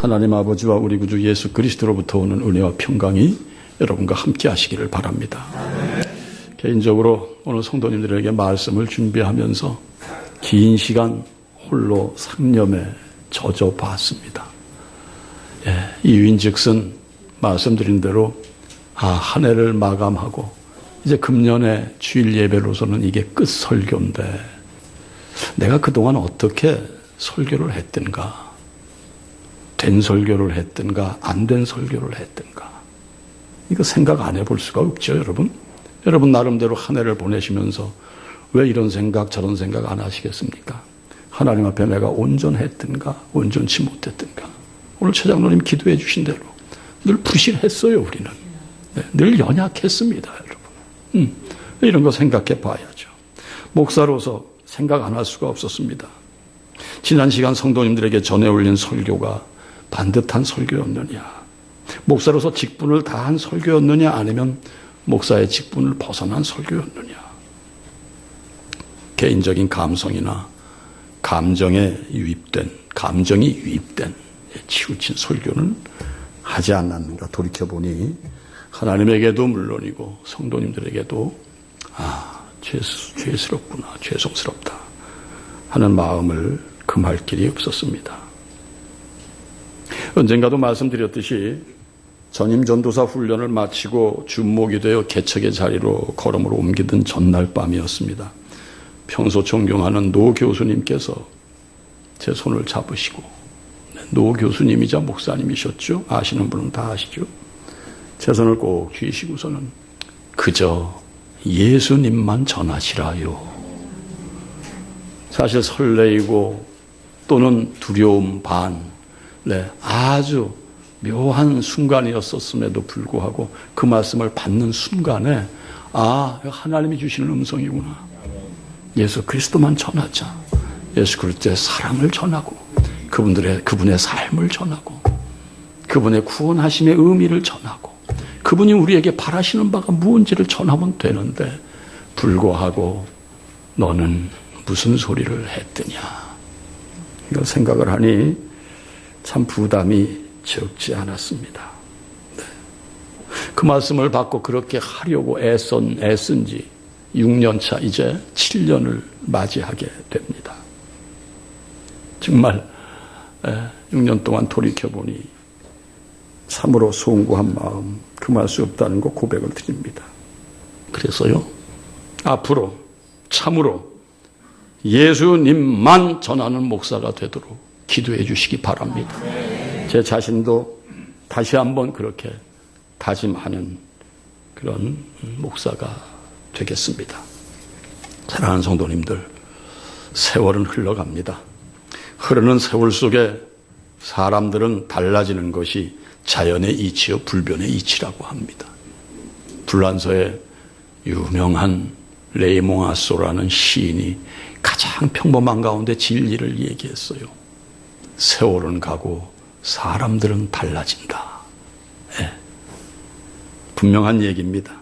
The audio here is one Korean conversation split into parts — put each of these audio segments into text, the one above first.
하나님 아버지와 우리 구주 예수 그리스도로부터 오는 은혜와 평강이 여러분과 함께 하시기를 바랍니다. 개인적으로 오늘 성도님들에게 말씀을 준비하면서 긴 시간 홀로 상념에 젖어 봤습니다. 이유인즉슨 말씀드린 대로 한 해를 마감하고 이제 금년에 주일 예배로서는 이게 끝 설교인데 내가 그동안 어떻게 설교를 했든가, 된 설교를 했든가 안 된 설교를 했든가, 이거 생각 안 해볼 수가 없죠. 여러분 나름대로 한 해를 보내시면서 왜 이런 생각 저런 생각 안 하시겠습니까? 하나님 앞에 내가 온전했든가 온전치 못했든가, 오늘 최장로님 기도해 주신 대로 늘 부실했어요. 우리는 늘 연약했습니다. 여러분 이런 거 생각해 봐야죠. 목사로서 생각 안 할 수가 없었습니다. 지난 시간 성도님들에게 전해 올린 설교가 반듯한 설교였느냐, 목사로서 직분을 다한 설교였느냐, 아니면 목사의 직분을 벗어난 설교였느냐, 개인적인 감성이나 감정이 유입된 치우친 설교는 하지 않았는가 돌이켜보니 하나님에게도 물론이고 성도님들에게도 죄스럽구나, 죄송스럽다 하는 마음을 금할 길이 없었습니다. 언젠가도 말씀드렸듯이 전임 전도사 훈련을 마치고 준목이 되어 개척의 자리로 걸음으로 옮기던 전날 밤이었습니다. 평소 존경하는 노 교수님께서 제 손을 잡으시고, 노 교수님이자 목사님이셨죠. 아시는 분은 다 아시죠. 제 손을 꼭 쥐시고서는 그저 예수님만 전하시라요. 사실 설레이고 또는 두려움 반, 아주 묘한 순간이었었음에도 불구하고 그 말씀을 받는 순간에 하나님이 주시는 음성이구나. 예수 그리스도만 전하자. 예수 그리스도의 사랑을 전하고 그분의 삶을 전하고 그분의 구원하심의 의미를 전하고 그분이 우리에게 바라시는 바가 무엇인지를 전하면 되는데 불구하고 너는 무슨 소리를 했더냐, 이걸 생각을 하니 참 부담이 적지 않았습니다. 그 말씀을 받고 그렇게 하려고 애쓴 지 6년 차, 이제 7년을 맞이하게 됩니다. 정말 6년 동안 돌이켜보니 참으로 송구한 마음 금할 수 없다는 거 고백을 드립니다. 그래서요, 앞으로 참으로 예수님만 전하는 목사가 되도록 기도해 주시기 바랍니다. 제 자신도 다시 한번 그렇게 다짐하는 그런 목사가 되겠습니다. 사랑하는 성도님들, 세월은 흘러갑니다. 흐르는 세월 속에 사람들은 달라지는 것이 자연의 이치요 불변의 이치라고 합니다. 불란서의 유명한 레이몽아소라는 시인이 가장 평범한 가운데 진리를 얘기했어요. 세월은 가고 사람들은 달라진다. 분명한 얘기입니다.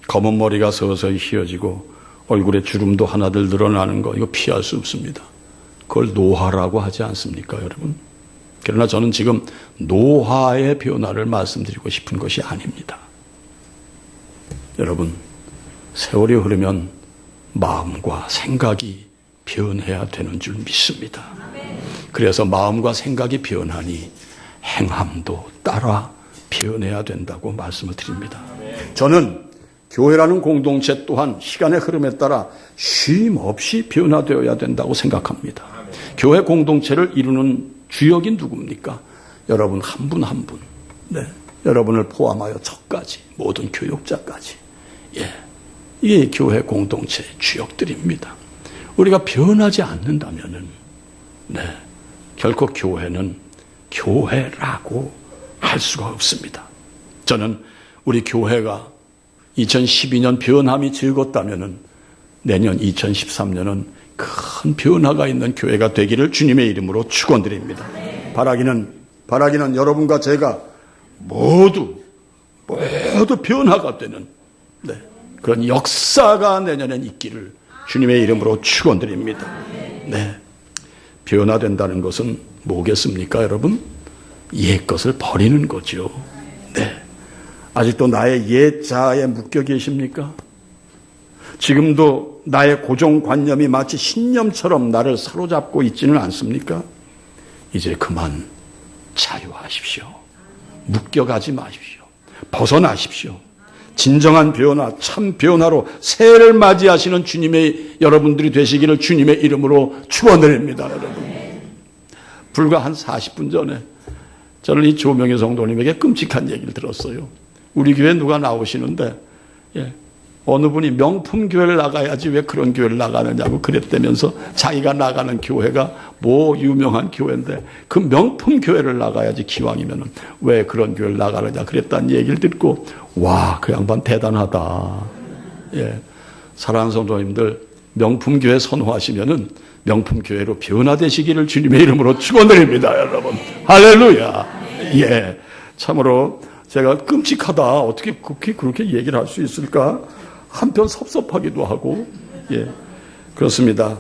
검은 머리가 서서히 휘어지고 얼굴에 주름도 하나둘 늘어나는 거, 이거 피할 수 없습니다. 그걸 노화라고 하지 않습니까, 여러분? 그러나 저는 지금 노화의 변화를 말씀드리고 싶은 것이 아닙니다. 여러분, 세월이 흐르면 마음과 생각이 변해야 되는 줄 믿습니다. 그래서 마음과 생각이 변하니 행함도 따라 변해야 된다고 말씀을 드립니다. 저는 교회라는 공동체 또한 시간의 흐름에 따라 쉼 없이 변화되어야 된다고 생각합니다. 교회 공동체를 이루는 주역이 누굽니까? 여러분 한 분 한 분. 여러분을 포함하여 저까지, 모든 교육자까지. 이게 교회 공동체의 주역들입니다. 우리가 변하지 않는다면은, 결코 교회는 교회라고 할 수가 없습니다. 저는 우리 교회가 2012년 변함이 즐겁다면은 내년 2013년은 큰 변화가 있는 교회가 되기를 주님의 이름으로 축원드립니다. 바라기는 여러분과 제가 모두 변화가 되는 그런 역사가 내년엔 있기를 주님의 이름으로 축원드립니다. 변화된다는 것은 뭐겠습니까, 여러분? 옛 것을 버리는 거죠. 네. 아직도 나의 옛 자아에 묶여 계십니까? 지금도 나의 고정관념이 마치 신념처럼 나를 사로잡고 있지는 않습니까? 이제 그만 자유하십시오. 묶여가지 마십시오. 벗어나십시오. 진정한 변화, 참 변화로 새해를 맞이하시는 주님의 여러분들이 되시기를 주님의 이름으로 축원드립니다. 여러분. 불과 한 40분 전에 저는 이 조명희 성도님에게 끔찍한 얘기를 들었어요. 우리 교회 누가 나오시는데 어느 분이 명품 교회를 나가야지 왜 그런 교회를 나가느냐고 그랬다면서 자기가 나가는 교회가 뭐 유명한 교회인데 그 명품 교회를 나가야지 기왕이면은 왜 그런 교회를 나가느냐 그랬다는 얘기를 듣고 와, 그 양반 대단하다. 사랑하는 성도님들, 명품 교회 선호하시면은 명품 교회로 변화되시기를 주님의 이름으로 축원드립니다, 여러분. 할렐루야. 참으로 제가 끔찍하다. 어떻게 그렇게 얘기를 할 수 있을까? 한편 섭섭하기도 하고, 그렇습니다.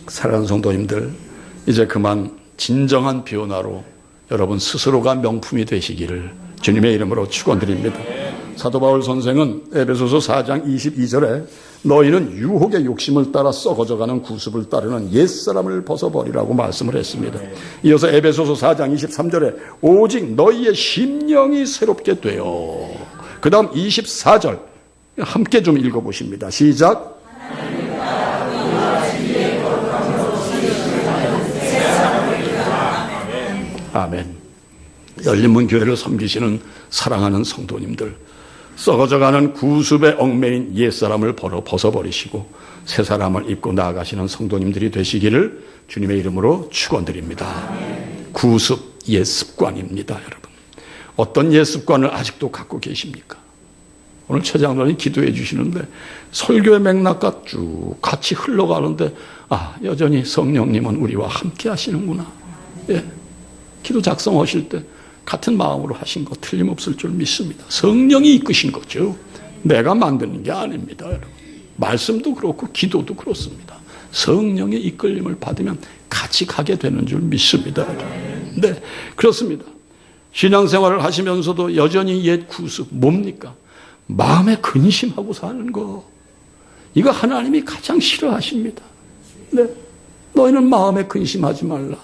사랑하는 성도님들, 이제 그만 진정한 변화로 여러분 스스로가 명품이 되시기를 주님의 이름으로 축원드립니다. 사도 바울 선생은 에베소서 4장 22절에 너희는 유혹의 욕심을 따라 썩어져가는 구습을 따르는 옛사람을 벗어버리라고 말씀을 했습니다. 이어서 에베소서 4장 23절에 오직 너희의 심령이 새롭게 되어, 그 다음 24절 함께 좀 읽어보십니다. 시작. 아멘. 열린문 교회를 섬기시는 사랑하는 성도님들, 썩어져가는 구습의 얽매인 옛사람을 벗어버리시고 새 사람을 입고 나아가시는 성도님들이 되시기를 주님의 이름으로 축원드립니다. 구습, 옛 습관입니다. 여러분, 어떤 옛 습관을 아직도 갖고 계십니까? 오늘 최장로님 기도해 주시는데 설교의 맥락과 쭉 같이 흘러가는데 여전히 성령님은 우리와 함께 하시는구나. 기도 작성하실 때 같은 마음으로 하신 거 틀림없을 줄 믿습니다. 성령이 이끄신 거죠. 내가 만드는 게 아닙니다. 여러분. 말씀도 그렇고 기도도 그렇습니다. 성령의 이끌림을 받으면 같이 가게 되는 줄 믿습니다. 네, 그렇습니다. 신앙생활을 하시면서도 여전히 옛 구습 뭡니까? 마음에 근심하고 사는 거. 이거 하나님이 가장 싫어하십니다. 네, 너희는 마음에 근심하지 말라.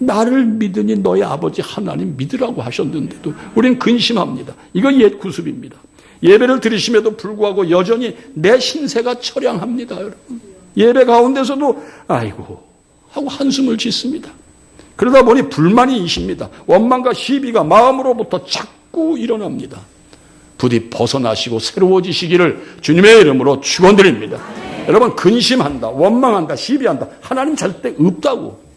나를 믿으니 너희 아버지 하나님 믿으라고 하셨는데도 우리는 근심합니다. 이거 옛 구습입니다. 예배를 드리심에도 불구하고 여전히 내 신세가 처량합니다. 여러분. 예배 가운데서도 아이고 하고 한숨을 짓습니다. 그러다 보니 불만이 이십니다. 원망과 시비가 마음으로부터 자꾸 일어납니다. 부디 벗어나시고 새로워지시기를 주님의 이름으로 축원드립니다. 여러분, 근심한다, 원망한다, 시비한다, 하나님 절대 없다고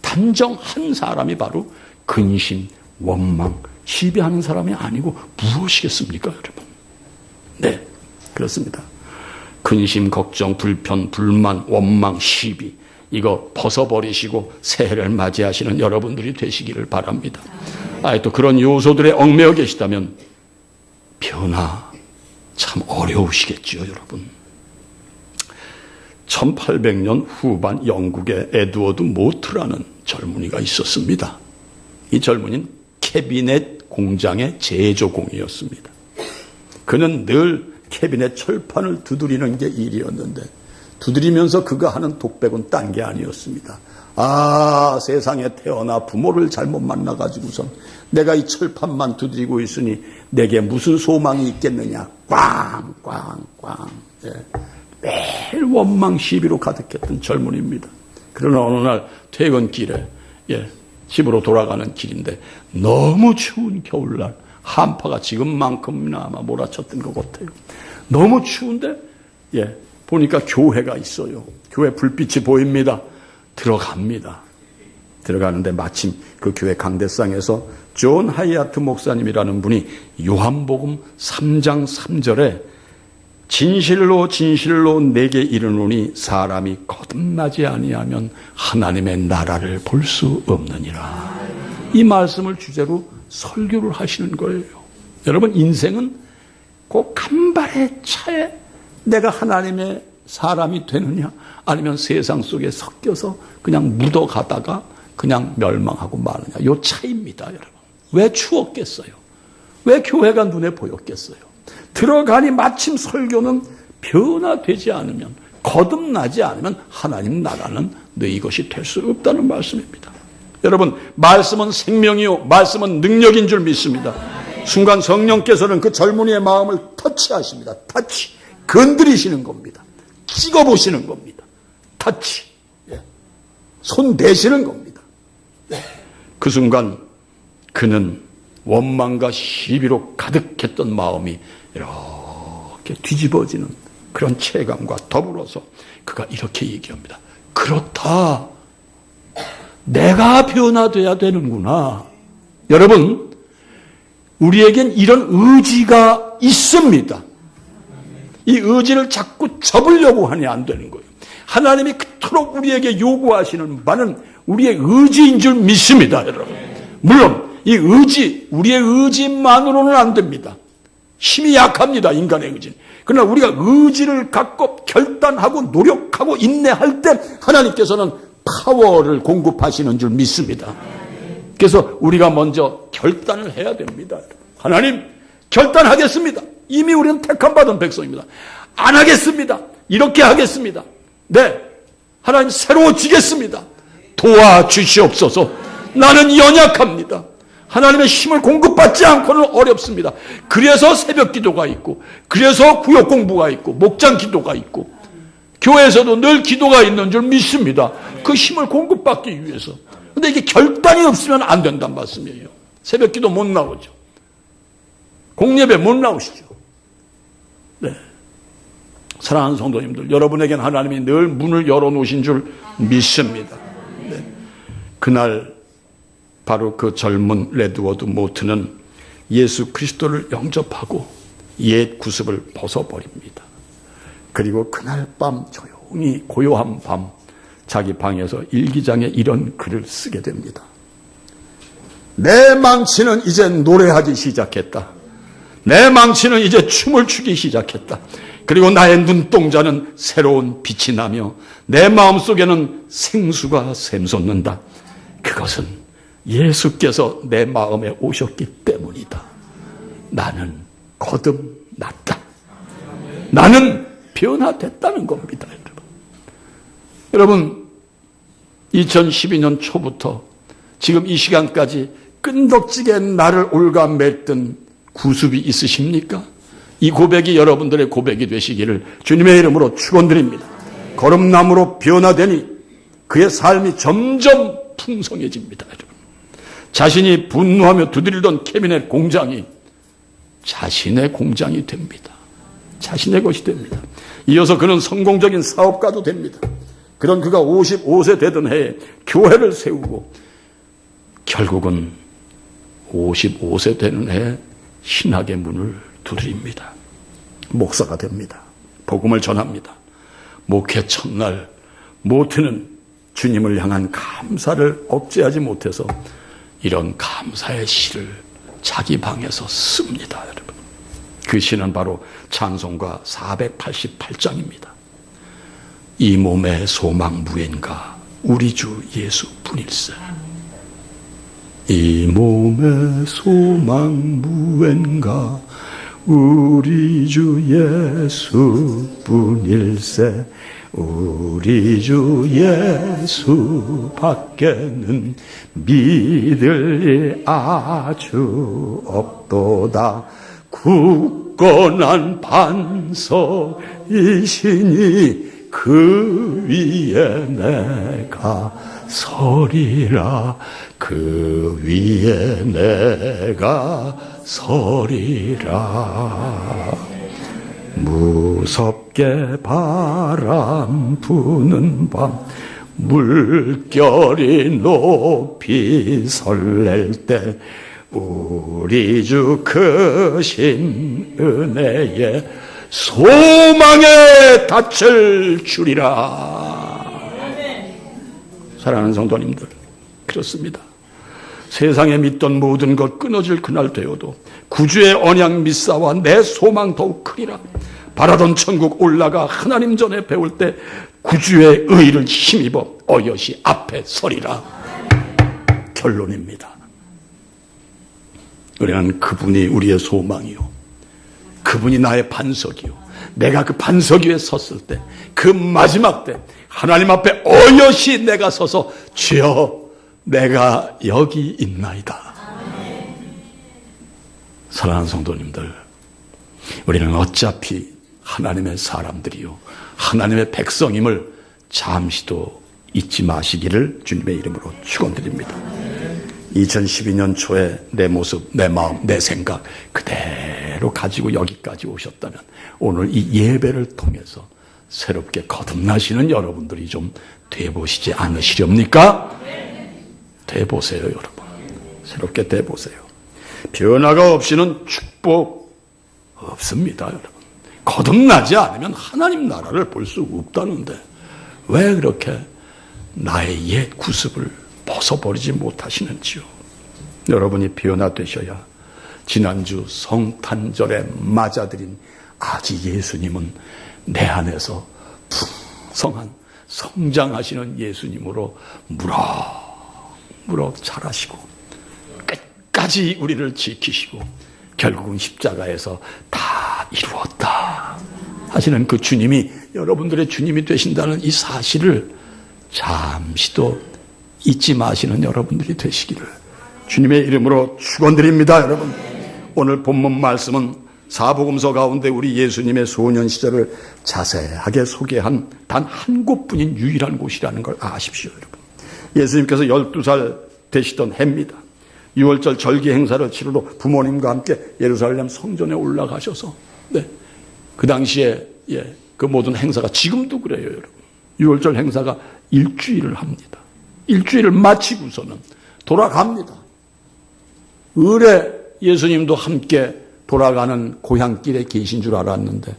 단정한 사람이 바로 근심, 원망, 시비하는 사람이 아니고 무엇이겠습니까, 여러분? 네, 그렇습니다. 근심, 걱정, 불편, 불만, 원망, 시비, 이거 벗어버리시고 새해를 맞이하시는 여러분들이 되시기를 바랍니다. 또 그런 요소들에 얽매여 계시다면 변화 참 어려우시겠죠, 여러분. 1800년 후반 영국의 에드워드 모트라는 젊은이가 있었습니다. 이 젊은이는 캐비넷 공장의 제조공이었습니다. 그는 늘 캐비넷 철판을 두드리는 게 일이었는데 두드리면서 그가 하는 독백은 딴 게 아니었습니다. 세상에 태어나 부모를 잘못 만나가지고선 내가 이 철판만 두드리고 있으니 내게 무슨 소망이 있겠느냐. 꽝꽝꽝. 매일 원망 시비로 가득했던 젊은이입니다. 그러나 어느 날 퇴근길에 집으로 돌아가는 길인데 너무 추운 겨울날 한파가 지금만큼이나 아마 몰아쳤던 것 같아요. 너무 추운데 보니까 교회가 있어요. 교회 불빛이 보입니다. 들어갑니다. 들어가는데 마침 그 교회 강대상에서 존 하이아트 목사님이라는 분이 요한복음 3장 3절에 진실로 진실로 내게 이르노니 사람이 거듭나지 아니하면 하나님의 나라를 볼 수 없느니라. 이 말씀을 주제로 설교를 하시는 거예요. 여러분, 인생은 그 간발의 차에 내가 하나님의 사람이 되느냐 아니면 세상 속에 섞여서 그냥 묻어가다가 그냥 멸망하고 마느냐. 요 차이입니다, 여러분. 왜 추웠겠어요? 왜 교회가 눈에 보였겠어요? 들어가니 마침 설교는 변화되지 않으면, 거듭나지 않으면 하나님 나라는 너희 것이 될 수 없다는 말씀입니다. 여러분, 말씀은 생명이요, 말씀은 능력인 줄 믿습니다. 순간 성령께서는 그 젊은이의 마음을 터치하십니다. 터치. 건드리시는 겁니다. 찍어보시는 겁니다. 터치. 손 대시는 겁니다. 그 순간 그는 원망과 시비로 가득했던 마음이 이렇게 뒤집어지는 그런 체감과 더불어서 그가 이렇게 얘기합니다. 그렇다. 내가 변화돼야 되는구나. 여러분, 우리에겐 이런 의지가 있습니다. 이 의지를 자꾸 접으려고 하니 안 되는 거예요. 하나님이 그토록 우리에게 요구하시는 바는 우리의 의지인 줄 믿습니다, 여러분. 물론 이 의지, 우리의 의지만으로는 안 됩니다. 힘이 약합니다, 인간의 의지는. 그러나 우리가 의지를 갖고 결단하고 노력하고 인내할 때 하나님께서는 파워를 공급하시는 줄 믿습니다. 그래서 우리가 먼저 결단을 해야 됩니다. 하나님, 결단하겠습니다. 이미 우리는 택함받은 백성입니다. 안 하겠습니다. 이렇게 하겠습니다. 네, 하나님 새로워지겠습니다. 도와주시옵소서. 나는 연약합니다. 하나님의 힘을 공급받지 않고는 어렵습니다. 그래서 새벽 기도가 있고, 그래서 구역 공부가 있고, 목장 기도가 있고, 교회에서도 늘 기도가 있는 줄 믿습니다. 그 힘을 공급받기 위해서. 근데 이게 결단이 없으면 안 된다는 말씀이에요. 새벽 기도 못 나오죠. 공예배 못 나오시죠. 네. 사랑하는 성도님들, 여러분에겐 하나님이 늘 문을 열어놓으신 줄 믿습니다. 네. 그날 바로 그 젊은 레드워드 모트는 예수 그리스도를 영접하고 옛 구습을 벗어버립니다. 그리고 그날 밤 조용히 고요한 밤 자기 방에서 일기장에 이런 글을 쓰게 됩니다. 내 망치는 이제 노래하기 시작했다. 내 망치는 이제 춤을 추기 시작했다. 그리고 나의 눈동자는 새로운 빛이 나며 내 마음속에는 생수가 샘솟는다. 그것은 예수께서 내 마음에 오셨기 때문이다. 나는 거듭났다. 나는 변화됐다는 겁니다. 여러분, 2012년 초부터 지금 이 시간까지 끈덕지게 나를 올가맸던 구습이 있으십니까? 이 고백이 여러분들의 고백이 되시기를 주님의 이름으로 축원드립니다. 거듭남으로 변화되니 그의 삶이 점점 풍성해집니다. 여러분. 자신이 분노하며 두드리던 캐비넷 공장이 자신의 공장이 됩니다. 자신의 것이 됩니다. 이어서 그는 성공적인 사업가도 됩니다. 그런 그가 55세 되던 해에 교회를 세우고 결국은 55세 되는 해에 신학의 문을 두드립니다. 목사가 됩니다. 복음을 전합니다. 목회 첫날 모트는 주님을 향한 감사를 억제하지 못해서 이런 감사의 시를 자기 방에서 씁니다. 여러분. 그 시는 바로 찬송가 488장입니다. 이 몸의 소망 무엔가 우리 주 예수 뿐일세. 이 몸의 소망 무엔가 우리 주 예수 뿐일세. 우리 주 예수 밖에는 믿을 일 아주 없도다. 굳건한 반석이시니 그 위에 내가 서리라. 그 위에 내가 서리라. 무섭게 바람 부는 밤 물결이 높이 설렐 때 우리 주 크신 은혜에 소망에 닻을 주리라. 사랑하는 성도님들, 그렇습니다. 세상에 믿던 모든 것 끊어질 그날 되어도 구주의 언약 믿사와 내 소망 더욱 크리라. 바라던 천국 올라가 하나님 전에 배울 때 구주의 의를 힘입어 어여시 앞에 서리라. 결론입니다. 우리는 그분이 우리의 소망이요, 그분이 나의 반석이요, 내가 그 반석 위에 섰을 때, 그 마지막 때 하나님 앞에 어여시 내가 서서 주여 내가 여기 있나이다. 사랑하는 성도님들, 우리는 어차피 하나님의 사람들이요, 하나님의 백성임을 잠시도 잊지 마시기를 주님의 이름으로 축원드립니다. 2012년 초에 내 모습, 내 마음, 내 생각 그대로 가지고 여기까지 오셨다면 오늘 이 예배를 통해서 새롭게 거듭나시는 여러분들이 좀 돼보시지 않으시렵니까? 돼보세요, 여러분. 새롭게 돼보세요. 변화가 없이는 축복 없습니다, 여러분. 거듭나지 않으면 하나님 나라를 볼 수 없다는데 왜 그렇게 나의 옛 구습을 벗어버리지 못하시는지요. 여러분이 변화되셔야 지난주 성탄절에 맞아들인 아기 예수님은 내 안에서 풍성한 성장하시는 예수님으로 무럭무럭 자라시고 끝까지 우리를 지키시고 결국은 십자가에서 다 이루었다 하시는 그 주님이 여러분들의 주님이 되신다는 이 사실을 잠시도 잊지 마시는 여러분들이 되시기를 주님의 이름으로 축원드립니다. 여러분, 오늘 본문 말씀은 사복음서 가운데 우리 예수님의 소년 시절을 자세하게 소개한 단 한 곳뿐인 유일한 곳이라는 걸 아십시오, 여러분. 예수님께서 12살 되시던 해입니다. 6월절 절기 행사를 치르러 부모님과 함께 예루살렘 성전에 올라가셔서 그 당시에 그 모든 행사가 지금도 그래요, 여러분. 6월절 행사가 일주일을 합니다. 일주일을 마치고서는 돌아갑니다. 을에 예수님도 함께 돌아가는 고향길에 계신 줄 알았는데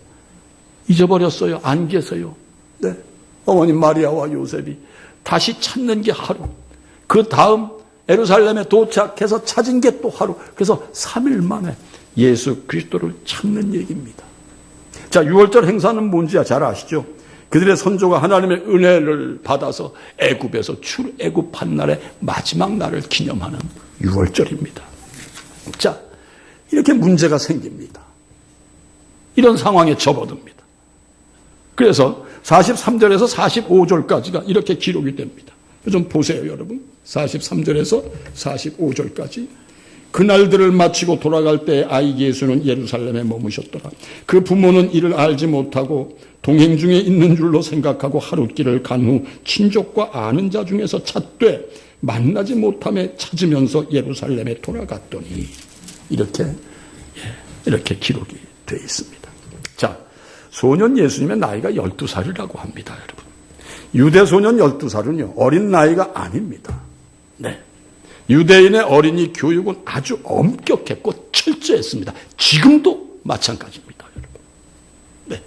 잊어버렸어요. 안 계세요. 어머님 마리아와 요셉이 다시 찾는 게 하루, 그 다음 예루살렘에 도착해서 찾은 게 또 하루, 그래서 3일 만에 예수 그리스도를 찾는 얘기입니다. 자, 6월절 행사는 뭔지 잘 아시죠? 그들의 선조가 하나님의 은혜를 받아서 애굽에서 출애굽한 날의 마지막 날을 기념하는 6월절입니다. 자, 이렇게 문제가 생깁니다. 이런 상황에 접어듭니다. 그래서 43절에서 45절까지가 이렇게 기록이 됩니다. 좀 보세요, 여러분. 43절에서 45절까지. 그날들을 마치고 돌아갈 때 아이 예수는 예루살렘에 머무셨더라. 그 부모는 이를 알지 못하고 동행 중에 있는 줄로 생각하고 하룻길을 간 후 친족과 아는 자 중에서 찾되 만나지 못함에 찾으면서 예루살렘에 돌아갔더니 이렇게 기록이 되어 있습니다. 자, 소년 예수님의 나이가 12살이라고 합니다, 여러분. 유대 소년 12살은요, 어린 나이가 아닙니다. 유대인의 어린이 교육은 아주 엄격했고 철저했습니다. 지금도 마찬가지입니다, 여러분.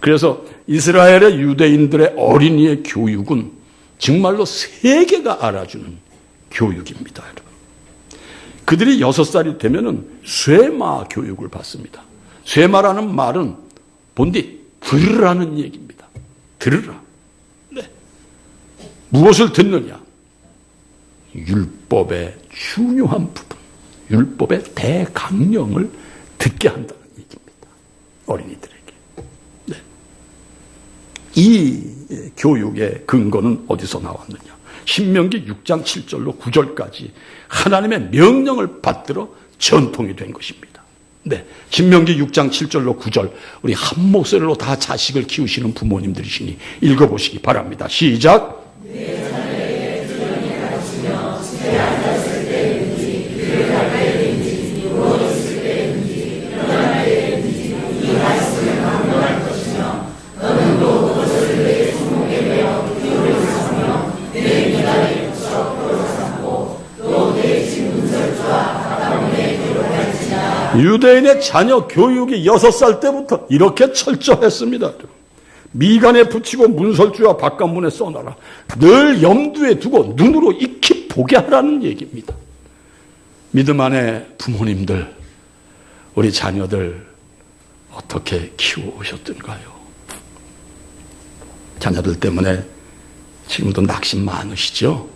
그래서 이스라엘의 유대인들의 어린이의 교육은 정말로 세계가 알아주는 교육입니다, 여러분. 그들이 6살이 되면은 쇠마 교육을 받습니다. 쇠마라는 말은 본디 들으라는 얘기입니다. 들으라. 무엇을 듣느냐? 율법의 중요한 부분, 율법의 대강령을 듣게 한다는 얘기입니다. 어린이들에게. 이 교육의 근거는 어디서 나왔느냐? 신명기 6장 7절로 9절까지 하나님의 명령을 받들어 전통이 된 것입니다. 신명기 6장 7절로 9절, 우리 한 목소리로 다 자식을 키우시는 부모님들이시니 읽어보시기 바랍니다. 시작. 유대인의 자녀 교육이 6살 때부터 이렇게 철저했습니다. 미간에 붙이고 문설주와 바깥문에 써놔라. 늘 염두에 두고 눈으로 익히 보게 하라는 얘기입니다. 믿음 안에 부모님들, 우리 자녀들 어떻게 키워오셨던가요? 자녀들 때문에 지금도 낙심 많으시죠?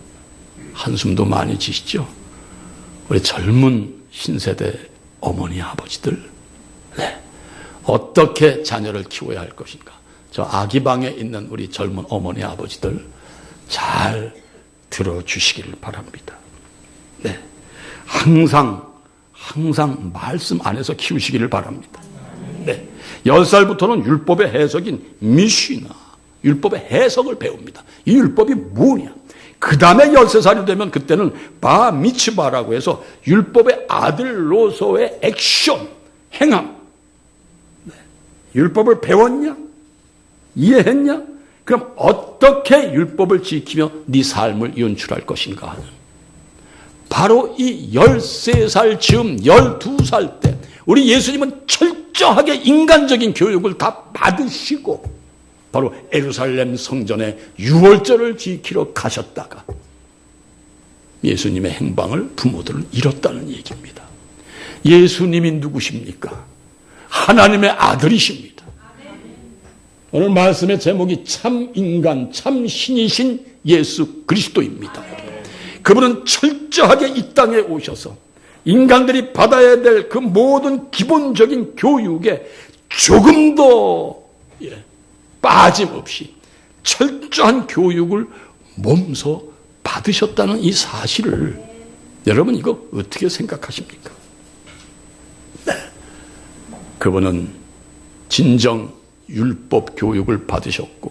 한숨도 많이 지시죠. 우리 젊은 신세대 어머니 아버지들, 네. 어떻게 자녀를 키워야 할 것인가. 저 아기방에 있는 우리 젊은 어머니 아버지들 잘 들어주시길 바랍니다. 네. 항상 말씀 안에서 키우시기를 바랍니다. 네. 10살부터는 율법의 해석인 미시나, 율법의 해석을 배웁니다. 이 율법이 뭐냐? 그 다음에 13살이 되면 그때는 바 미츠바라고 해서 율법의 아들로서의 액션, 행함. 네. 율법을 배웠냐? 이해했냐? 그럼 어떻게 율법을 지키며 네 삶을 연출할 것인가 하는, 바로 이 13살 즈음 12살 때 우리 예수님은 철저하게 인간적인 교육을 다 받으시고 바로 예루살렘 성전에 유월절을 지키러 가셨다가 예수님의 행방을 부모들은 잃었다는 얘기입니다. 예수님이 누구십니까? 하나님의 아들이십니다. 오늘 말씀의 제목이 참 인간, 참 신이신 예수 그리스도입니다. 그분은 철저하게 이 땅에 오셔서 인간들이 받아야 될 그 모든 기본적인 교육에 조금도 빠짐없이 철저한 교육을 몸소 받으셨다는 이 사실을 여러분 이거 어떻게 생각하십니까? 네. 그분은 진정 율법 교육을 받으셨고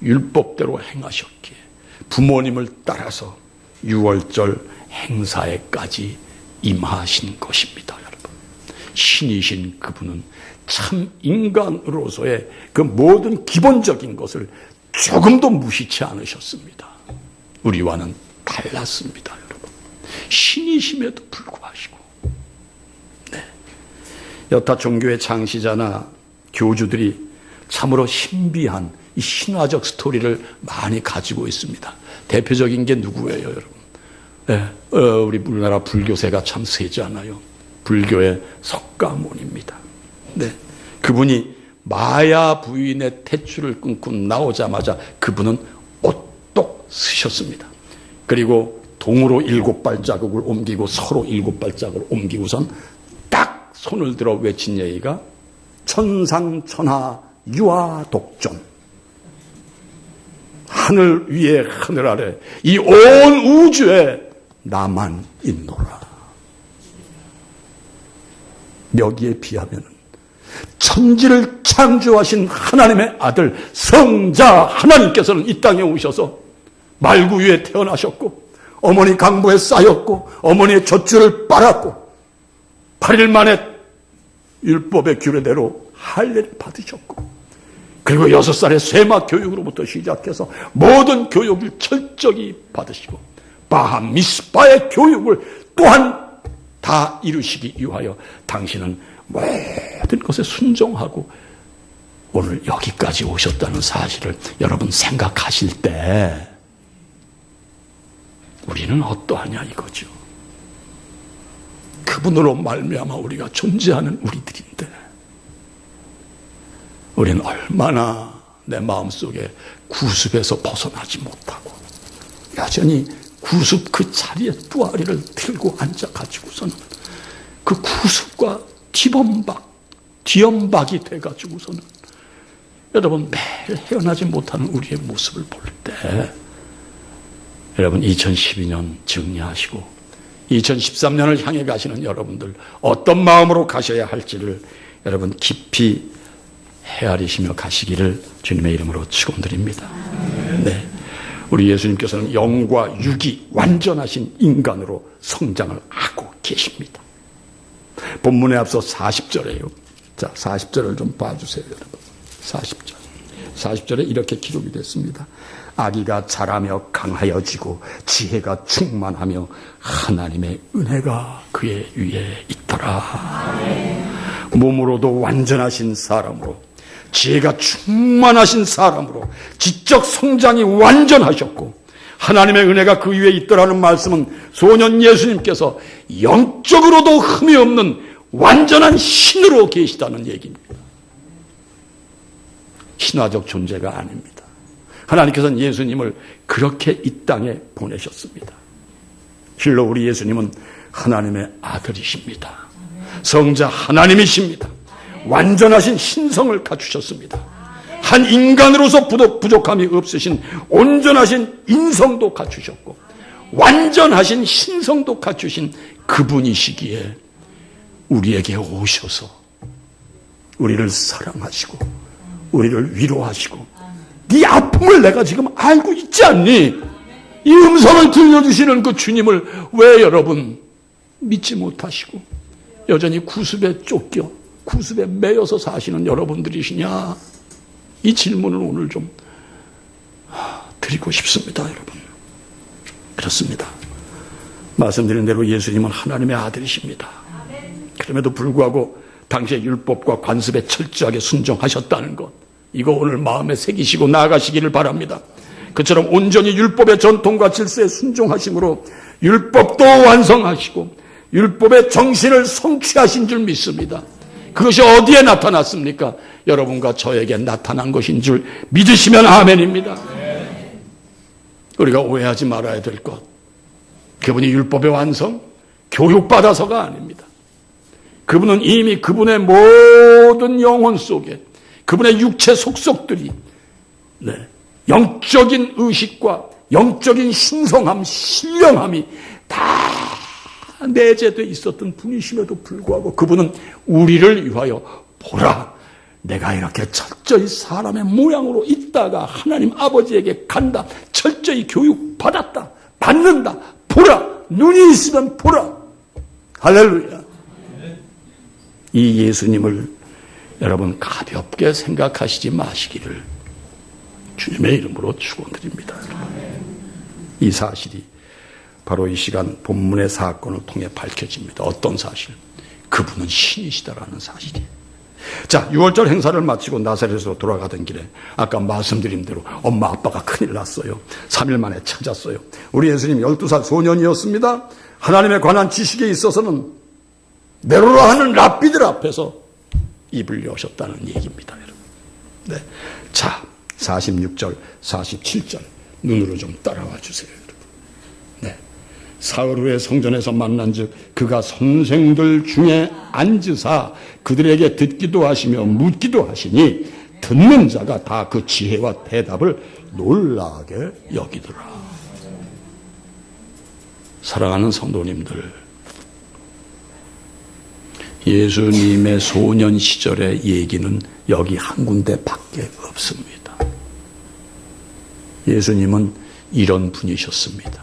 율법대로 행하셨기에 부모님을 따라서 유월절 행사에까지 임하신 것입니다. 여러분, 신이신 그분은 참 인간으로서의 그 모든 기본적인 것을 조금도 무시치 않으셨습니다. 우리와는 달랐습니다. 여러분, 신이심에도 불구하시고. 네. 여타 종교의 창시자나 교주들이 참으로 신비한 이 신화적 스토리를 많이 가지고 있습니다. 대표적인 게 누구예요, 여러분? 네, 우리 우리나라 불교세가 참 세지 않아요. 불교의 석가모니입니다. 네, 그분이 마야 부인의 태출을 끊고 나오자마자 그분은 옷독 쓰셨습니다. 그리고 동으로 7발자국을 옮기고 서로 7발자국을 옮기고선 딱 손을 들어 외친 얘기가 천상천하 유아독존, 하늘 위에 하늘 아래 이 온 우주에 나만 있노라. 여기에 비하면 천지를 창조하신 하나님의 아들 성자 하나님께서는 이 땅에 오셔서 말구 위에 태어나셨고 어머니 강부에 쌓였고 어머니의 젖줄을 빨았고 8일 만에 율법의 규례대로 할례를 받으셨고 그리고 6살의 쇠막 교육으로부터 시작해서 모든 교육을 철저히 받으시고 바하 미스바의 교육을 또한 다 이루시기 위하여 당신은 모든 것에 순종하고 오늘 여기까지 오셨다는 사실을 여러분 생각하실 때 우리는 어떠하냐 이거죠. 그분으로 말미암아 우리가 존재하는 우리들인데 우리는 얼마나 내 마음속에 구습에서 벗어나지 못하고 여전히 구습 그 자리에 뚜아리를 들고 앉아가지고서는 그 구습과 뒤엄박이 돼가지고서는 여러분 매일 헤어나지 못하는 우리의 모습을 볼 때 여러분 2012년 정리하시고 2013년을 향해 가시는 여러분들 어떤 마음으로 가셔야 할지를 여러분 깊이 헤아리시며 가시기를 주님의 이름으로 축원드립니다. 네, 우리 예수님께서는 영과 육이 완전하신 인간으로 성장을 하고 계십니다. 본문에 앞서 40절이에요. 자, 40절을 좀 봐주세요, 여러분. 40절. 40절에 이렇게 기록이 됐습니다. 아기가 자라며 강하여지고 지혜가 충만하며 하나님의 은혜가 그의 위에 있더라. 몸으로도 완전하신 사람으로 지혜가 충만하신 사람으로 지적 성장이 완전하셨고 하나님의 은혜가 그 위에 있더라는 말씀은 소년 예수님께서 영적으로도 흠이 없는 완전한 신으로 계시다는 얘기입니다. 신화적 존재가 아닙니다. 하나님께서는 예수님을 그렇게 이 땅에 보내셨습니다. 실로 우리 예수님은 하나님의 아들이십니다. 성자 하나님이십니다. 완전하신 신성을 갖추셨습니다. 한 인간으로서 부족함이 없으신 온전하신 인성도 갖추셨고 완전하신 신성도 갖추신 그분이시기에 우리에게 오셔서 우리를 사랑하시고 우리를 위로하시고 네 아픔을 내가 지금 알고 있지 않니? 이 음성을 들려주시는 그 주님을 왜 여러분 믿지 못하시고 여전히 구습에 쫓겨 구습에 매여서 사시는 여러분들이시냐? 이 질문을 오늘 좀 드리고 싶습니다, 여러분. 그렇습니다. 말씀드린 대로 예수님은 하나님의 아들이십니다. 그럼에도 불구하고 당시의 율법과 관습에 철저하게 순종하셨다는 것, 이거 오늘 마음에 새기시고 나아가시기를 바랍니다. 그처럼 온전히 율법의 전통과 질서에 순종하심으로 율법도 완성하시고 율법의 정신을 성취하신 줄 믿습니다. 그것이 어디에 나타났습니까? 여러분과 저에게 나타난 것인 줄 믿으시면 아멘입니다. 우리가 오해하지 말아야 될 것, 그분이 율법의 완성, 교육받아서가 아닙니다. 그분은 이미 그분의 모든 영혼 속에 그분의 육체 속속들이 영적인 의식과 영적인 신성함, 신령함이 다 내재되어 있었던 분이심에도 불구하고 그분은 우리를 위하여 보라, 내가 이렇게 철저히 사람의 모양으로 있다가 하나님 아버지에게 간다, 철저히 교육받았다, 받는다, 보라, 눈이 있으면 보라. 할렐루야. 이 예수님을 여러분 가볍게 생각하시지 마시기를 주님의 이름으로 축원드립니다. 이 사실이 바로 이 시간 본문의 사건을 통해 밝혀집니다. 어떤 사실? 그분은 신이시다라는 사실이. 자, 6월절 행사를 마치고 나사렛으로 돌아가던 길에 아까 말씀드린 대로 엄마 아빠가 큰일 났어요. 3일 만에 찾았어요. 우리 예수님 12살 소년이었습니다. 하나님에 관한 지식에 있어서는 네로라 하는 랍비들 앞에서 입을 여셨다는 얘기입니다, 여러분. 네. 자, 46절, 47절 눈으로 좀 따라와 주세요, 여러분. 네. 사흘 후에 성전에서 만난즉 그가 선생들 중에 앉으사 그들에게 듣기도 하시며 묻기도 하시니 듣는 자가 다 그 지혜와 대답을 놀라게 여기더라. 사랑하는 성도님들, 예수님의 소년 시절의 얘기는 여기 한 군데 밖에 없습니다. 예수님은 이런 분이셨습니다.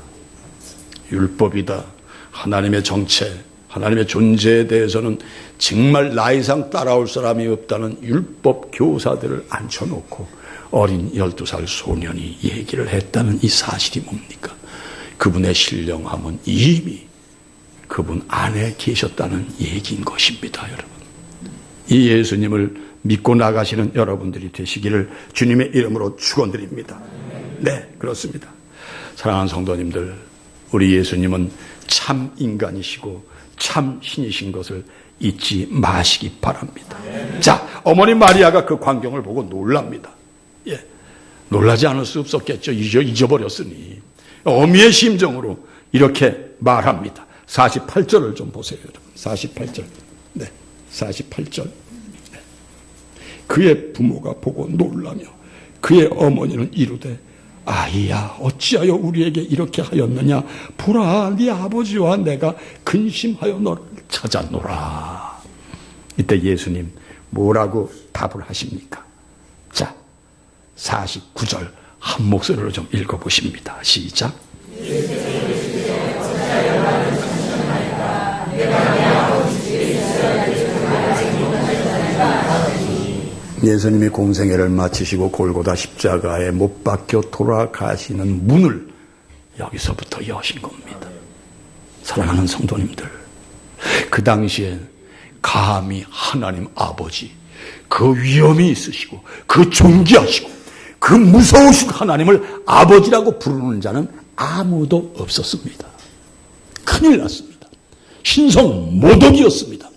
율법이다, 하나님의 정체, 하나님의 존재에 대해서는 정말 나이상 따라올 사람이 없다는 율법 교사들을 앉혀놓고 어린 12살 소년이 얘기를 했다는 이 사실이 뭡니까? 그분의 신령함은 이미 그분 안에 계셨다는 얘기인 것입니다, 여러분. 이 예수님을 믿고 나가시는 여러분들이 되시기를 주님의 이름으로 축원드립니다. 네, 그렇습니다. 사랑하는 성도님들, 우리 예수님은 참 인간이시고 참 신이신 것을 잊지 마시기 바랍니다. 자, 어머니 마리아가 그 광경을 보고 놀랍니다. 예, 놀라지 않을 수 없었겠죠. 잊어버렸으니. 어미의 심정으로 이렇게 말합니다. 48절을 좀 보세요, 여러분. 48절. 네, 48절. 네. 그의 부모가 보고 놀라며 그의 어머니는 이르되 아이야, 어찌하여 우리에게 이렇게 하였느냐? 보라, 네 아버지와 내가 근심하여 너를 찾았노라. 이때 예수님 뭐라고 답을 하십니까? 자, 49절 한 목소리로 좀 읽어보십니다. 시작. 예수님이 공생애를 마치시고 골고다 십자가에 못 박혀 돌아가시는 문을 여기서부터 여신 겁니다. 사랑하는 성도님들, 그 당시에 감히 하나님 아버지, 그 위엄이 있으시고 그 존귀하시고 그 무서우신 하나님을 아버지라고 부르는 자는 아무도 없었습니다. 큰일 났습니다. 신성 모독이었습니다.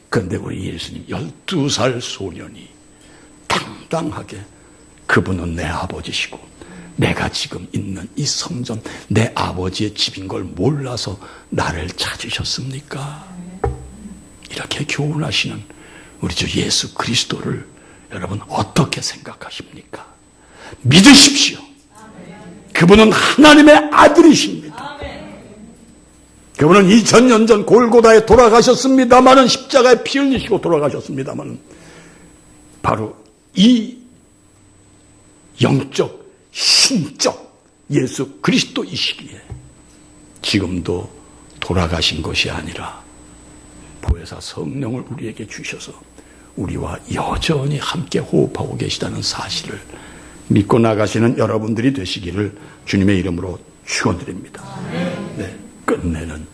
그런데 우리 예수님 12살 소년이 당당하게 그분은 내 아버지시고 내가 지금 있는 이 성전 내 아버지의 집인 걸 몰라서 나를 찾으셨습니까? 이렇게 교훈하시는 우리 주 예수 그리스도를 여러분 어떻게 생각하십니까? 믿으십시오. 그분은 하나님의 아들이십니다. 그분은 2000년 전 골고다에 돌아가셨습니다마는, 십자가에 피 흘리시고 돌아가셨습니다마는, 바로 이 영적, 신적 예수 그리스도이시기에 지금도 돌아가신 것이 아니라 보혜사 성령을 우리에게 주셔서 우리와 여전히 함께 호흡하고 계시다는 사실을 믿고 나가시는 여러분들이 되시기를 주님의 이름으로 축원드립니다. 네, 끝내는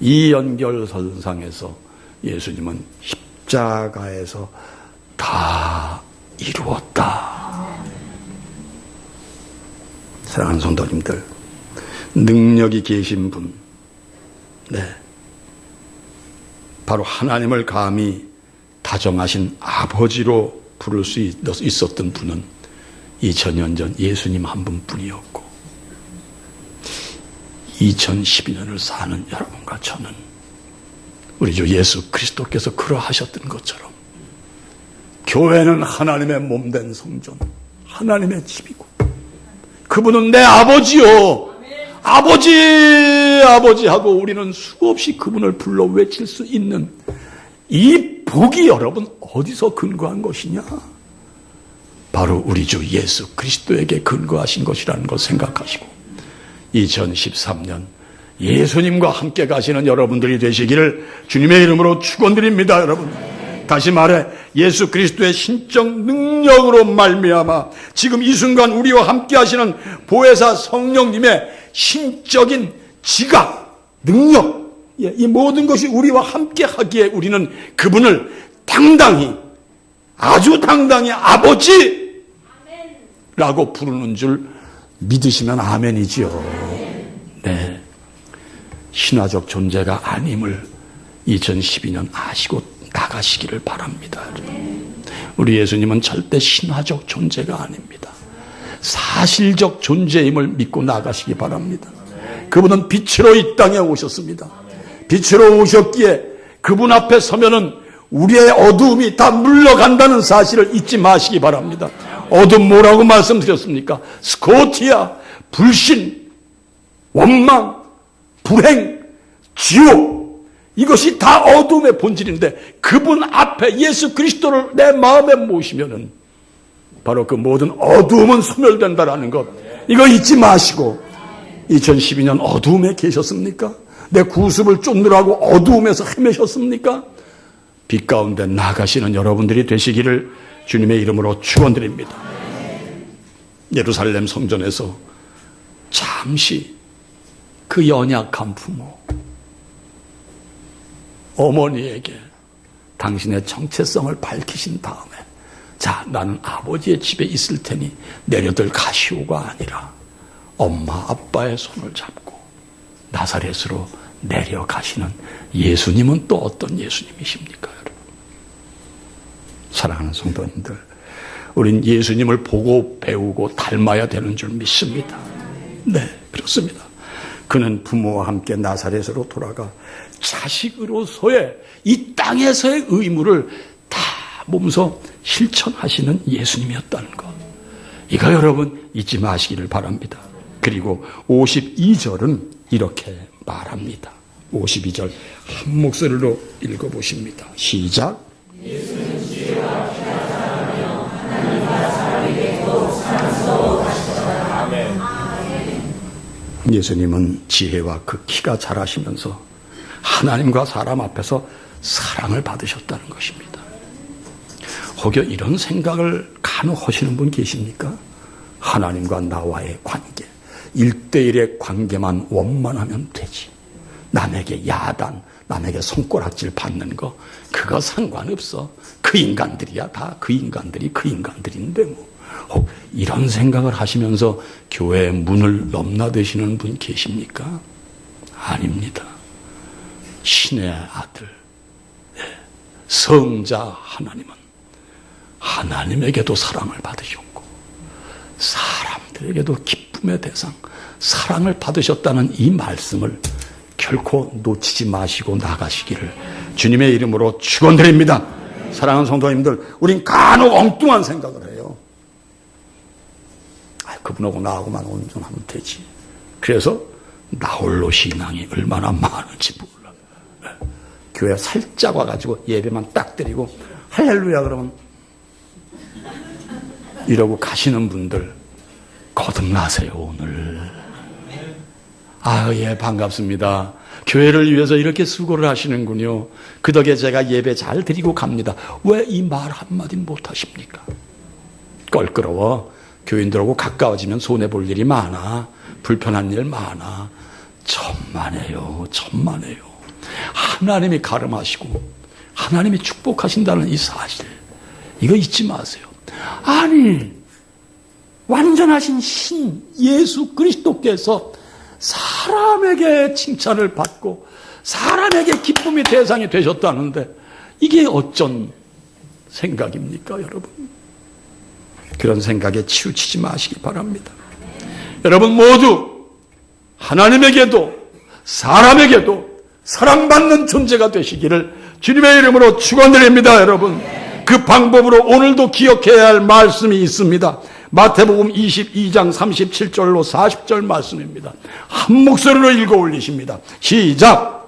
이 연결선상에서 예수님은 십자가에서 다 이루었다. 사랑하는 성도님들, 능력이 계신 분, 네, 바로 하나님을 감히 다정하신 아버지로 부를 수 있었던 분은 2000년 전 예수님 한 분뿐이었고, 2012년을 사는 여러분과 저는 우리 주 예수 그리스도께서 그러하셨던 것처럼 교회는 하나님의 몸된 성전, 하나님의 집이고, 그분은 내 아버지요, 아버지, 아버지 하고 우리는 수없이 그분을 불러 외칠 수 있는 이 복이 여러분 어디서 근거한 것이냐? 바로 우리 주 예수 그리스도에게 근거하신 것이라는 걸 생각하시고 2013년 예수님과 함께 가시는 여러분들이 되시기를 주님의 이름으로 축원드립니다. 여러분, 다시 말해 예수 그리스도의 신적 능력으로 말미암아 지금 이 순간 우리와 함께 하시는 보혜사 성령님의 신적인 지각, 능력, 이 모든 것이 우리와 함께 하기에 우리는 그분을 당당히, 아주 당당히 아버지라고 부르는 줄 믿으시면 아멘이지요. 네, 신화적 존재가 아님을 2012년 아시고 나가시기를 바랍니다. 우리 예수님은 절대 신화적 존재가 아닙니다. 사실적 존재임을 믿고 나가시기 바랍니다. 그분은 빛으로 이 땅에 오셨습니다. 빛으로 오셨기에 그분 앞에 서면은 우리의 어두움이 다 물러간다는 사실을 잊지 마시기 바랍니다. 어둠 뭐라고 말씀드렸습니까? 스코티아, 불신, 원망, 불행, 지옥, 이것이 다 어둠의 본질인데 그분 앞에 예수 그리스도를 내 마음에 모시면은 바로 그 모든 어두움은 소멸된다라는 것, 이거 잊지 마시고 2012년 어두움에 계셨습니까? 내 구습을 쫓느라고 어두움에서 헤매셨습니까? 빛 가운데 나가시는 여러분들이 되시기를 주님의 이름으로 축원드립니다. 예루살렘 성전에서 잠시 그 연약한 부모, 어머니에게 당신의 정체성을 밝히신 다음에, 자, 나는 아버지의 집에 있을 테니 내려들 가시오가 아니라 엄마 아빠의 손을 잡고 나사렛으로 내려가시는 예수님은 또 어떤 예수님이십니까, 여러분? 사랑하는 성도님들, 우린 예수님을 보고 배우고 닮아야 되는 줄 믿습니다. 네, 그렇습니다. 그는 부모와 함께 나사렛으로 돌아가 자식으로서의 이 땅에서의 의무를 다 몸소 실천하시는 예수님이었다는 것, 이거 여러분 잊지 마시기를 바랍니다. 그리고 52절은 이렇게 말합니다. 52절 한 목소리로 읽어보십니다. 시작. 예수는 지혜와 키가 자라며 하나님과 사람이 되고 사랑스러워 가시더라. 아멘. 예수님은 지혜와 그 키가 자라시면서 하나님과 사람 앞에서 사랑을 받으셨다는 것입니다. 혹여 이런 생각을 간혹 하시는 분 계십니까? 하나님과 나와의 관계, 1대1의 관계만 원만하면 되지, 남에게 야단, 남에게 손가락질 받는 거 그거 상관없어, 그 인간들이야, 다 그 인간들인데 뭐. 혹 이런 생각을 하시면서 교회의 문을 넘나드시는 분 계십니까? 아닙니다. 신의 아들, 성자 하나님은 하나님에게도 사랑을 받으셨고 사람들에게도 기쁨 기쁨의 대상, 사랑을 받으셨다는 이 말씀을 결코 놓치지 마시고 나가시기를 주님의 이름으로 축원드립니다. 사랑하는 성도님들, 우린 간혹 엉뚱한 생각을 해요. 그분하고 나하고만 온전하면 되지. 그래서 나홀로 신앙이 얼마나 많은지 몰라. 교회 살짝 와가지고 예배만 딱 드리고 할렐루야 그러면 이러고 가시는 분들 거듭나세요 오늘. 예, 반갑습니다. 교회를 위해서 이렇게 수고를 하시는군요. 그 덕에 제가 예배 잘 드리고 갑니다. 왜 이 말 한마디 못하십니까? 껄끄러워. 교인들하고 가까워지면 손해볼 일이 많아. 불편한 일 많아. 천만에요. 천만에요. 하나님이 가름하시고 하나님이 축복하신다는 이 사실, 이거 잊지 마세요. 아니, 완전하신 신 예수 그리스도께서 사람에게 칭찬을 받고 사람에게 기쁨의 대상이 되셨다는데 이게 어쩐 생각입니까, 여러분? 그런 생각에 치우치지 마시기 바랍니다. 여러분 모두 하나님에게도 사람에게도 사랑받는 존재가 되시기를 주님의 이름으로 축원드립니다. 여러분, 그 방법으로 오늘도 기억해야 할 말씀이 있습니다. 마태복음 22장 37절로 40절 말씀입니다. 한 목소리로 읽어 올리십니다. 시작!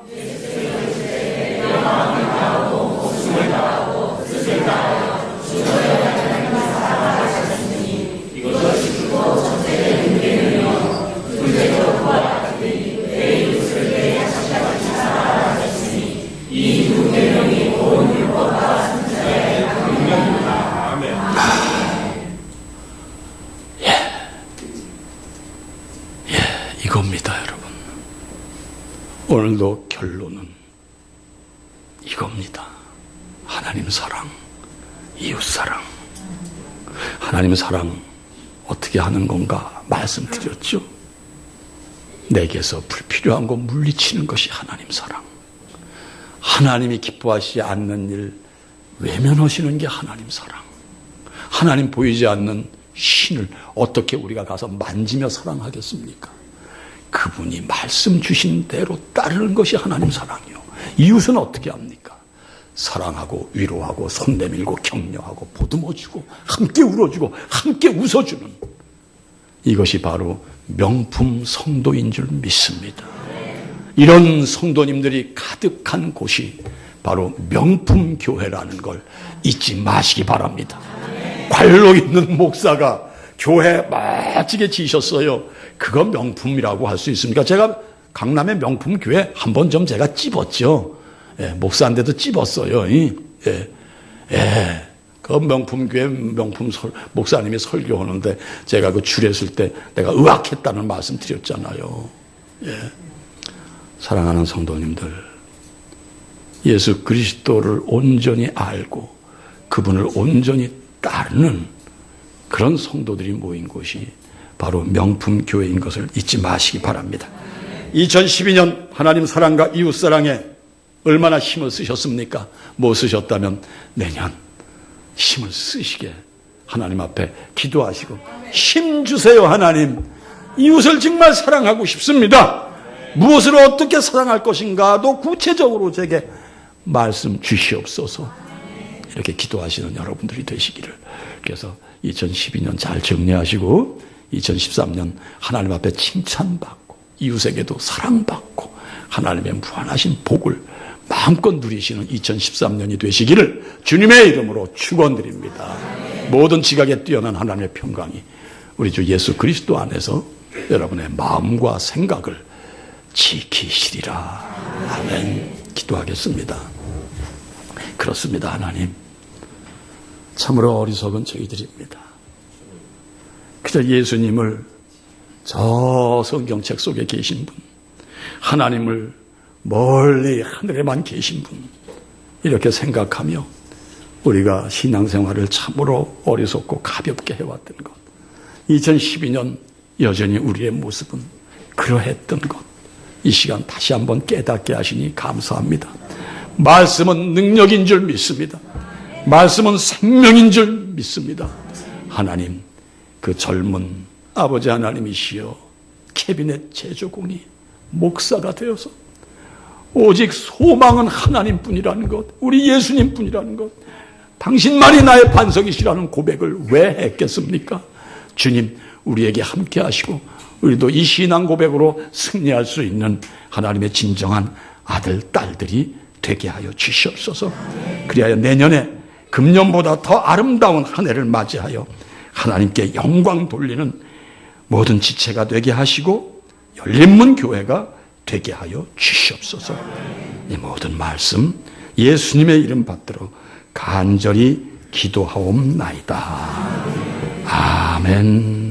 이겁니다, 여러분. 오늘도 결론은 이겁니다. 하나님 사랑, 이웃 사랑. 하나님 사랑 어떻게 하는 건가 말씀드렸죠. 내게서 불필요한 거 물리치는 것이 하나님 사랑. 하나님이 기뻐하시지 않는 일 외면하시는 게 하나님 사랑. 하나님 보이지 않는 신을 어떻게 우리가 가서 만지며 사랑하겠습니까? 그분이 말씀 주신 대로 따르는 것이 하나님 사랑이요. 이웃은 어떻게 합니까? 사랑하고 위로하고 손 내밀고 격려하고 보듬어주고 함께 울어주고 함께 웃어주는, 이것이 바로 명품 성도인 줄 믿습니다. 이런 성도님들이 가득한 곳이 바로 명품 교회라는 걸 잊지 마시기 바랍니다. 관록 있는 목사가 교회 멋지게 지으셨어요. 그거 명품이라고 할 수 있습니까? 제가 강남의 명품 교회 한 번 좀 제가 찝었죠. 목사인데도 찝었어요. 그 명품 교회 목사님이 설교하는데 제가 그 줄에 설 때 내가 의학했다는 말씀 드렸잖아요. 사랑하는 성도님들, 예수 그리스도를 온전히 알고 그분을 온전히 따르는 그런 성도들이 모인 곳이 바로 명품 교회인 것을 잊지 마시기 바랍니다. 2012년 하나님 사랑과 이웃 사랑에 얼마나 힘을 쓰셨습니까? 뭐 쓰셨다면 내년 힘을 쓰시게 하나님 앞에 기도하시고 힘 주세요. 하나님, 이웃을 정말 사랑하고 싶습니다. 무엇을 어떻게 사랑할 것인가도 구체적으로 제게 말씀 주시옵소서. 이렇게 기도하시는 여러분들이 되시기를. 그래서 2012년 잘 정리하시고 2013년 하나님 앞에 칭찬받고 이웃에게도 사랑받고 하나님의 무한하신 복을 마음껏 누리시는 2013년이 되시기를 주님의 이름으로 축원드립니다. 모든 지각에 뛰어난 하나님의 평강이 우리 주 예수 그리스도 안에서 여러분의 마음과 생각을 지키시리라. 아멘. 기도하겠습니다. 그렇습니다. 하나님, 참으로 어리석은 저희들입니다. 그저 예수님을 저 성경책 속에 계신 분, 하나님을 멀리 하늘에만 계신 분, 이렇게 생각하며 우리가 신앙생활을 참으로 어리석고 가볍게 해왔던 것, 2012년 여전히 우리의 모습은 그러했던 것, 이 시간 다시 한번 깨닫게 하시니 감사합니다. 말씀은 능력인 줄 믿습니다. 말씀은 생명인 줄 믿습니다. 하나님, 그 젊은 아버지 하나님이시여, 캐비넷 제조공이 목사가 되어서 오직 소망은 하나님뿐이라는 것, 우리 예수님뿐이라는 것, 당신만이 나의 반석이시라는 고백을 왜 했겠습니까? 주님, 우리에게 함께 하시고 우리도 이 신앙 고백으로 승리할 수 있는 하나님의 진정한 아들, 딸들이 되게 하여 주시옵소서. 그리하여 내년에 금년보다 더 아름다운 한 해를 맞이하여 하나님께 영광 돌리는 모든 지체가 되게 하시고 열린문 교회가 되게 하여 주시옵소서. 이 모든 말씀 예수님의 이름 받들어 간절히 기도하옵나이다. 아멘.